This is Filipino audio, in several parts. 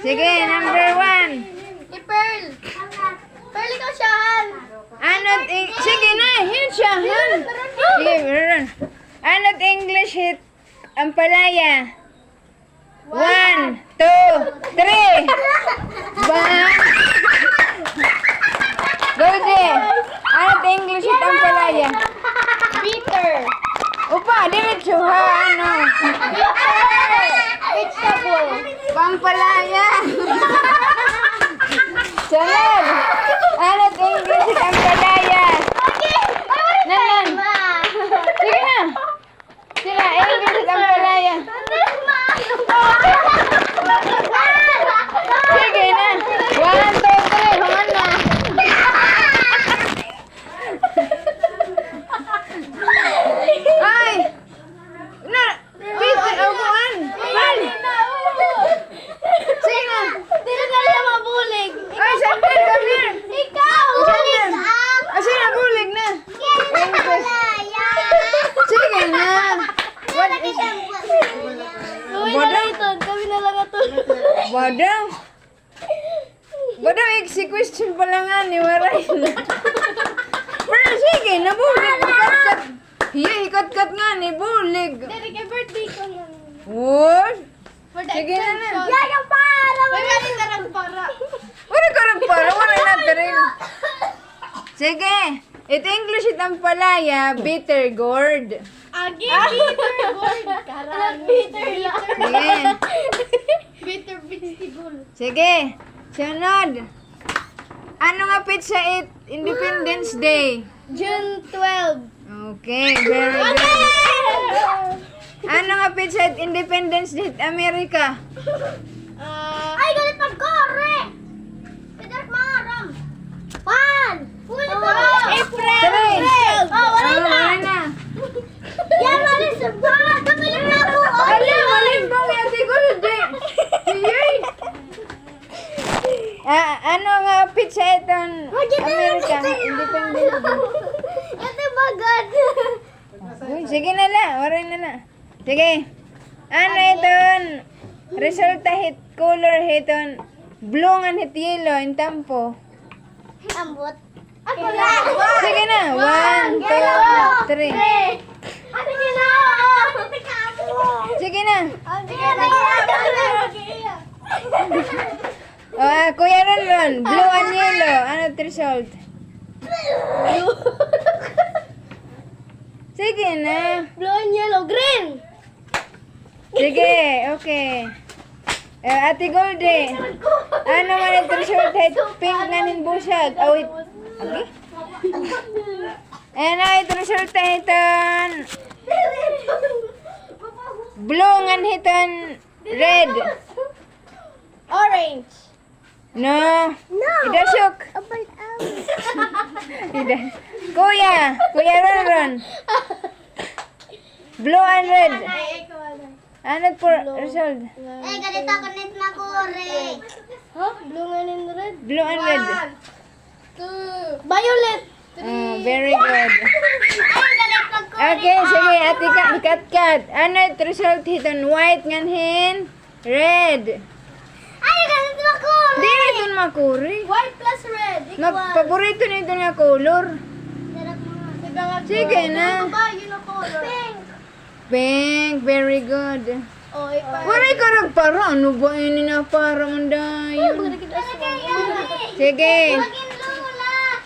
Sige, number 1. Pearl. Pearl, ikaw siyahan. Ano't sige na, hit siya, han. Sige, meron. Ano't English hit ang palaya? 1, 2, 3. Goldie. Ano't English hit ang palaya? Bitter. Upa, diretso ha, ano? Vegetable. Pampalaya. Sunod. Ano't English hit ang palaya? Nanan. Sige na. Sila, English hit ang palaya. Sige na. 1, 2, 3. Human na. Ay! Na! Bitin ang buwan! Ay! Sige na! Dili na lang mabulig. Ay, sandal! Come here! Ikaw! Sandal! Sige na, bulig na! Sige na! What is... Gawin na lang ito. Kami na lang ito. Badaw? Badaw, question pa lang nga ni Waray. Pero sige, nabulig. Ikat-kat. Hiya, ikat-kat nga ni bulig. Dili kay birthday ko lang. What? For the Sige na na. extension. Yagang para! May galing ka ng para. Wala ka rin para, wala na ka rin. Sige, ito English itang palaya, bitter gourd. Agi, bitter gourd. Karang bitter lang. Sige, Bitter vegetable. sige, sunod. Ano nga pizza it Independence Day? June 12. Okay, very good. Ano nga pizza it Independence Day America? Ay, galit mag-kore! Pidat maram! Pan! April! 3. Oh, wala na! Wala na. Yan, malis sa pan! Kamilang na ako! Ala, malimbang yan si Goldie. Yay! Ano nga pizza itong America Independence Day? Ito bagad! Uy, sige na la, oray na na. Sige. Ano iton? Resulta hit color hiton. Blue nga hit yellow in tampo. Ambot. Sige na. 1, 2, 3. Ano gina? Sige na. Sige na. Kuya Ron, blue and yellow. Ano result? Sige na. Blue and yellow. Green! Sige, okay. Ate Goldie, ano man ito result hit pink nga nin busag. Oh, wait. Okay. Ano ito result hiton blue nga hiton red. Orange. No. No. Ida syuk. Abay out. Ida. Kuya Ron. Blue and red. Ano po result? Eh, ganito ako nit na kore. Huh? Blue and red? Blue and red. 2. Violet. Very good. Ay, galit mag Okay, sige, ate kat. Ano ito result hiton white nga hin red. Ay, galit mag kore. Di na ito makuri. White plus red equals. Paborito nito nga color. Sige na. Yun ang color. Pink. Pink, very good. Oh, ipa. Wala ka nagpara. Ano ba yun na para mong dayon? Sige. Maging lula.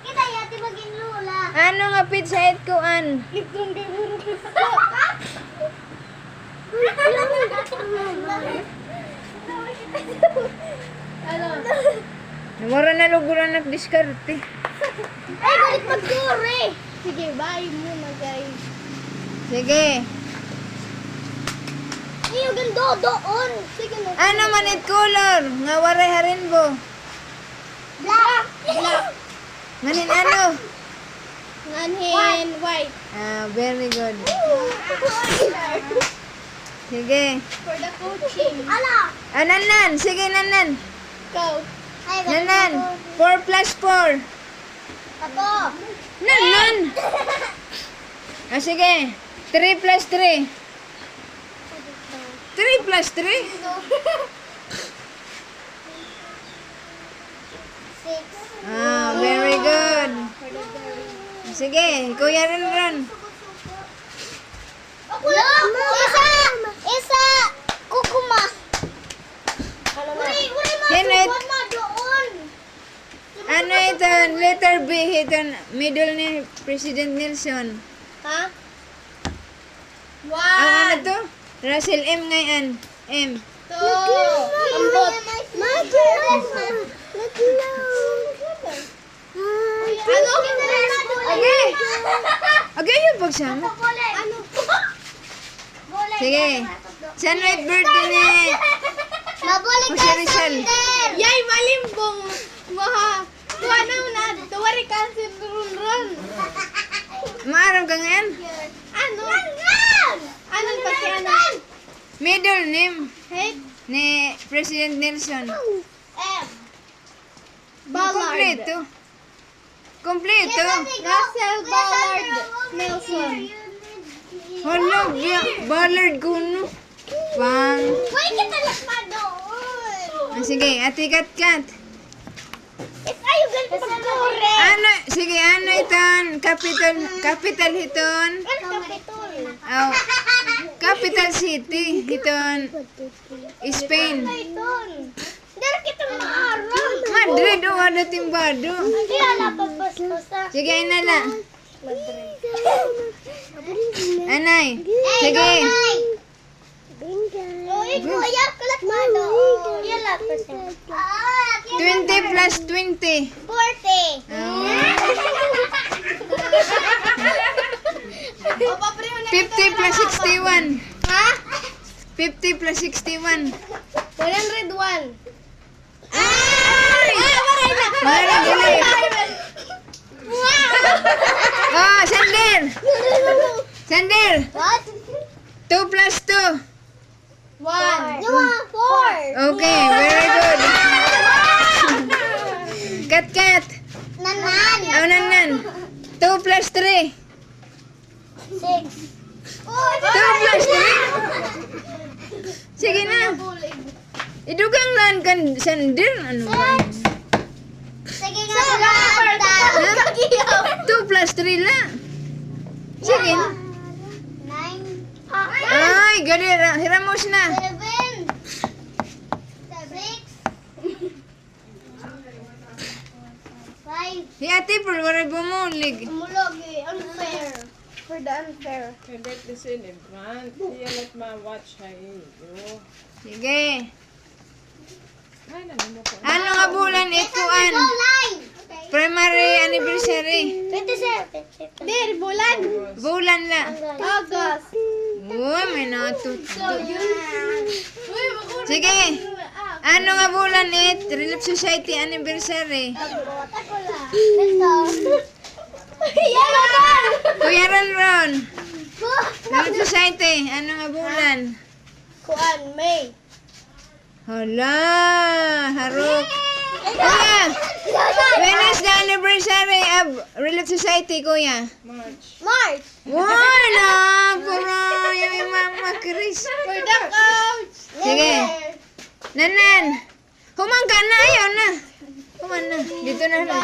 Kita yati maging lula. Ano nga pizza it ko an? Lipton kay puro pizza. Ano? Namara na luguran at diskarte. Ay, galit mag-kore. Sige, bye muna guys. Sige. Iyo, gando, doon. Sige na. Ano man it color? Nga waray harin bo. Black. Black. Nganin ano? Nganhin, white. Very good. Sige. For the coaching. Ala. Nanan. Sige, nanan. Go. Nanan. 4 plus 4. Ako. Nanan. Sige. 3 plus 3. 3 plus 3? Ah, very good. Sige, Kuya Ronron. Isa! Kukuma! Hinet. Ano ito? Letter B. Ito, middle ni President Nelson. Ha? Ang ano to? Russell M ngayon. M. Ambot. Ano? Okay. Okay yung pagsama. Ano? Sige. Saan right birthday ni Mabulig Jose Rizal? Yay, malimbong. Maha. Tuwa na. Tuwari ka si Ron. Maaram ka ngayon? Ano? Anong pagkano? Middle name Hey, ni President Nelson. Ballard. Kompleto. Kompleto. Russell Ballard Nelson. Hala, Ballard kuno. Pang. Why kita lakma doon? Ah, sige, ati kat-kat. Ayaw ganito pagkure. Ano, sige, ano iton? Capital hiton. Kapitol. Oh, capital city hiton. Spain. Iton. Dari kita maaram. Madrid o wala timbado. Hindi ala pabas-basa. Sige, inala. Madrid. Anay. Sige. Kuya, kalat mo doon. Yala pa siya. 20 plus 20. 40. Oh. 50 plus 61. Ha? 50 plus 61. 101. Ay! Mara dili. Oh, Sander. Sander. What? 2 plus 2. 1. 4. Okay, very good. Kat-kat. Nanan. Oh, nan. 2 plus 3. 6. 2 plus 3. Sige na. Idugang lan kan Sander. Ano ba? Sige nga sila. 2 plus 3 la. Sige na. 9. Ay, gali. Hiramos na. 7. 6. 5. Si ate, pero wala bumulig. Mulog eh. Unfair. For the unfair. Herbert listen in front. Here let my watch hay. Yo. Sige. Ay na nimo ko. Ano nga bulan ituan? Primary anniversary. 27. Dir, bulan. Bulan la. August. Uy, may natuto. Sige. Ano nga bulan Relief Society anniversary. Kuya Ronron. Relief Society, ano nga bulan? Kuan, May. Hala, harok. Kuya, when is the anniversary of Relief Society, kuya? March. March. Wala, puro yung mama Chris. For the coach. Sige. Nanan, humangka na, ayaw na. Human na, dito na lang.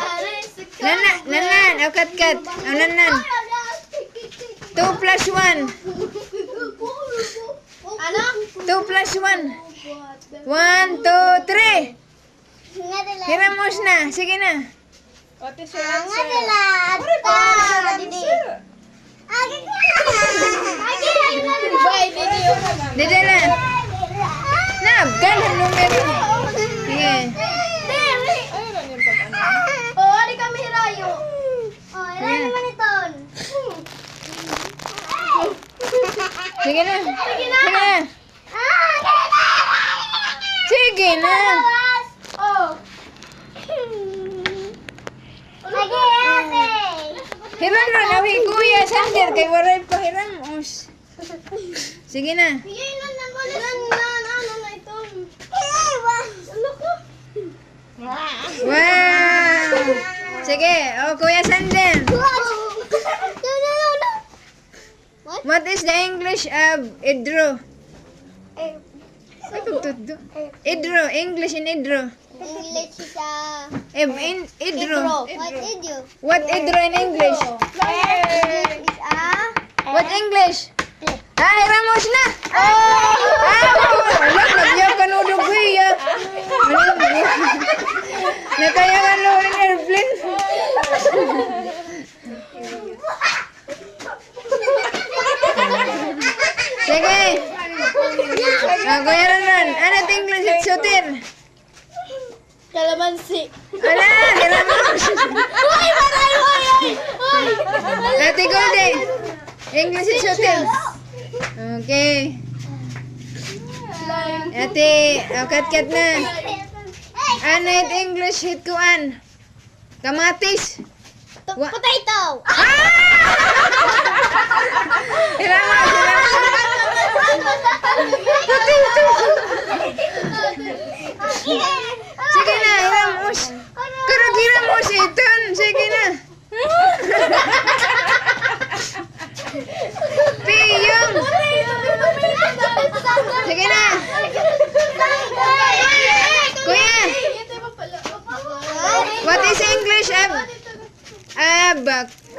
Nanan, o kat-kat. O nanan, 2 plus 1. Ano? 2 plus 1. 1, 2, 3. Hiramos na, sige na. What is your Nga answer? nila. Dede na. Nabgan ang numero. Sige. Ay na niyo pag ano. Oh, di kami hirayo. Oh, hirayo naman ito. Sige na. Sige na. Sige na. Oh. Lagi ate. Hiram ron, awi kuya, Sander, kay waray pa hiramos. Sige na. Bigay na ano na ito. Ano ko? Wow! Sige, o kuya Sander. No. What is the English of Idro? Ay, pagtudo. Idro, English in Idro. English is Idro. What idro? What Idro in English? English is What English? Ay, Ramos na! Alam, nagyaw ka nudog kuya. Nakayangan lo ng airplane. Sige. Kuya Ron. Ano English at sutin? Kalamansi. Ala, Ramos. Uy, maray, uy! Ate Goldie. English at sutin. Okay. Ate, kat-kat na. Ano it English hit kuan? Kamatis. Potato. Hiramos, Potato. Sige na, hiramos. Karag hiramos iton. Sige na. Piyong. Sige na. Kuya, what is English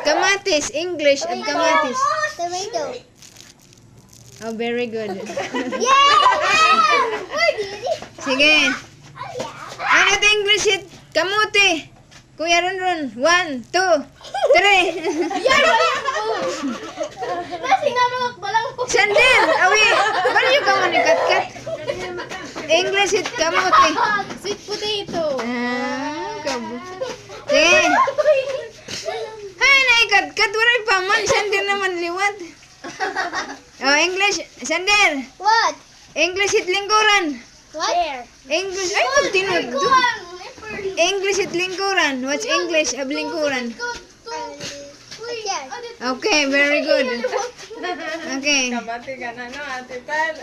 kamatis? English of kamatis. Tomato. Oh, very good. Yay! Sige. Ano ito English it? Kamuti. Kuya Ron. 1, 2, 3. Kasi naman balang po. Sandel, awi. Baliw ka man ikat-kat. English it kamuti. Sweet potato. Sige. Hay, naikat-kat. Waray pa man. Sandel naman liwat. Oh, English. Sandel. What? English it lingkuran. What? English. Ay, magtinod. English it lingkuran. What's English of lingkuran? Okay, very good. Okay. Kabati ka na, no, Ate Pel?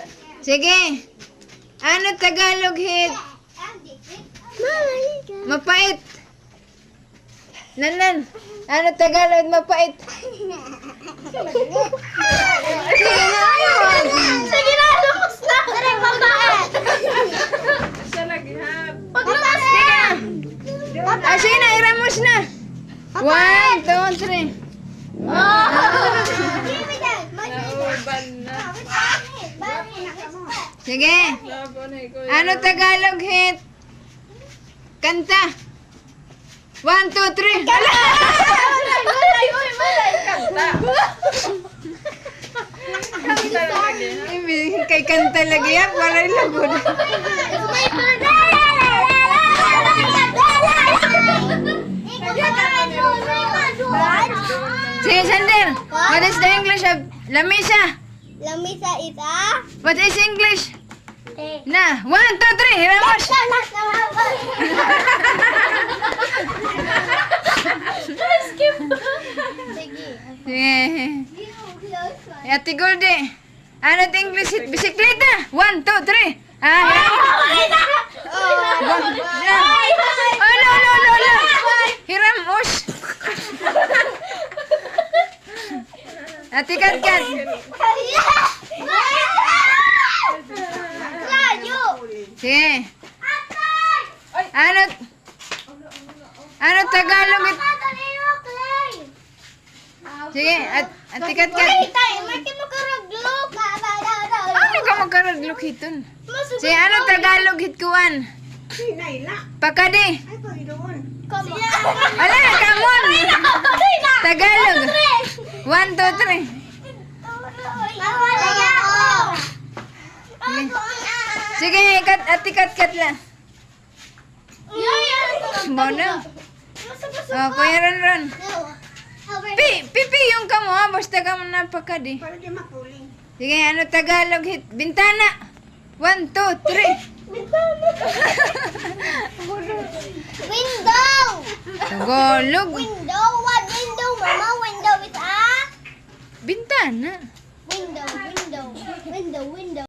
Sige. Ano Tagalog hit? Mapait. Nanan. Ano Tagalog mapait? Sige na. Sige na, lumos na. Direk mabait. Siya naghihap. Paglumas Sige na. Sige na, iramos na. 1, 2, 3. Nauban na. Sige. Labo na ikaw. Ano Tagalog hit? Kanta. 1, 2, 3. Malay, uy, malay. Kanta. Kanta na naghihap. Kay kanta lagi yan. Walay lagod. It's my turn. Sige, Sander. What is the English of lamisa? Lamisa is What is English? Na. 1, 2, 3. Hiramos. Skip. Sige. Sige. Ate Goldie. Ano the English hit? Bisikleta. 1, 2, 3. Hiramos. Oh, no. Hiramos. Ate Katkat. Rayo. Sige. Ano Tagalog hit? Sige. Ate Katkat. Ano ka magkaraglok hiton? Sige, ano Tagalog hit kuan? Pakade. Ala, kamon. Tagalog. 1, 2, 3. Sige, ate Katkat lang. Bono. Oh, Kuya Ron. Pipi yung kamo ha, basta ka mo napakadi. Sige, ano Tagalog hit? Bintana. 1, 2, 3. Window. Tagalog. Window. What window, Mama? Window is Bintana. window.